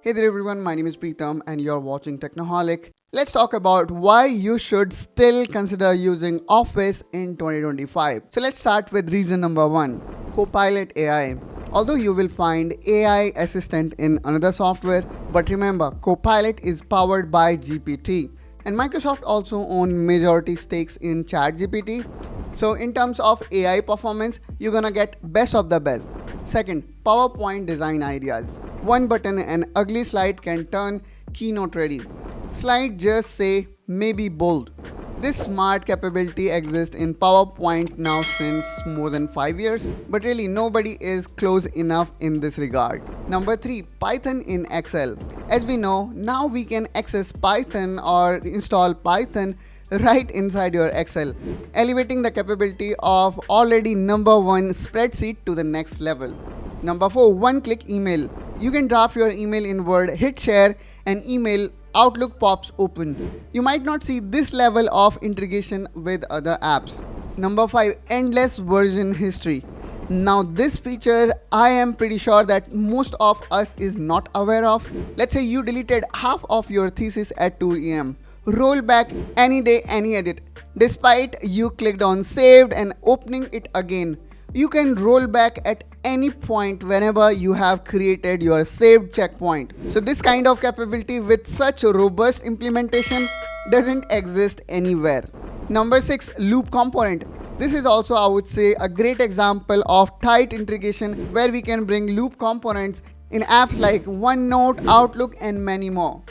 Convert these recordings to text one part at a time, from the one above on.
Hey there everyone, my name is Preetham and you're watching Technoholic. Let's talk about why you should still consider using Office in 2025. So let's start with reason number 1, Copilot AI. Although you will find AI assistant in another software, but remember, Copilot is powered by GPT. And Microsoft also owns majority stakes in ChatGPT. So in terms of AI performance, you're gonna get best of the best. Second, PowerPoint design ideas. One button and ugly slide can turn keynote ready. Slide just say maybe bold. This smart capability exists in PowerPoint now since more than 5 years, but really nobody is close enough in this regard. Number 3, Python in Excel. As we know, now we can access Python or install Python right inside your Excel, elevating the capability of already number 1 spreadsheet to the next level. Number 4, one-click email. You can draft your email in Word, hit share, and email Outlook pops open. You might not see this level of integration with other apps. Number 5, endless version history. Now this feature I am pretty sure that most of us is not aware of. Let's say you deleted half of your thesis at 2 am. Roll back any day, any edit. Despite you clicked on saved and opening it again, you can roll back at any point whenever you have created your saved checkpoint. So this kind of capability with such robust implementation doesn't exist anywhere. Number 6, loop component. This is also, I would say, a great example of tight integration where we can bring loop components in apps like OneNote, Outlook, and many more.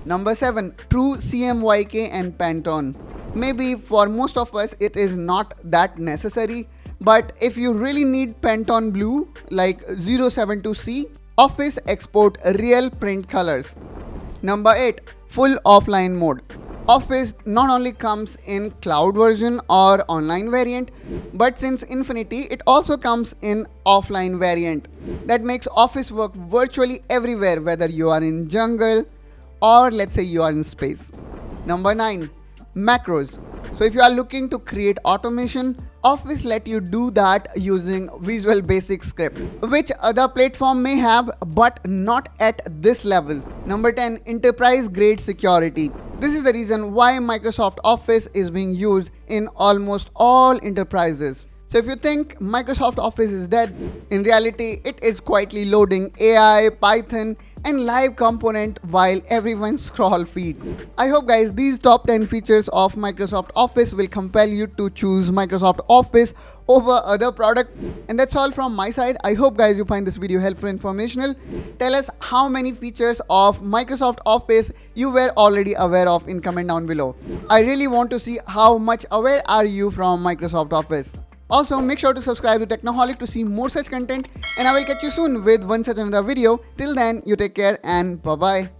Number 7, true CMYK and Pantone. Maybe for most of us it is not that necessary, but if you really need Pantone blue like 072C, Office export real print colors. Number 8, full offline mode. Office not only comes in cloud version or online variant, but since Infinity, it also comes in offline variant. That makes Office work virtually everywhere, whether you are in jungle or let's say you are in space. Number 9, macros. So if you are looking to create automation, Office let you do that using Visual Basic script, which other platform may have, but not at this level. Number 10, enterprise grade security. This is the reason why Microsoft Office is being used in almost all enterprises. So if you think Microsoft Office is dead, in reality it is quietly loading AI, Python, and live component while everyone scroll feed. I hope guys these top 10 features of Microsoft Office will compel you to choose Microsoft Office over other product. And that's all from my side. I hope guys you find this video helpful and informational. Tell us how many features of Microsoft Office you were already aware of in comment down below. I really want to see how much aware are you from Microsoft Office. Also, make sure to subscribe to Technoholic to see more such content, and I will catch you soon with one such another video. Till then, you take care and bye-bye.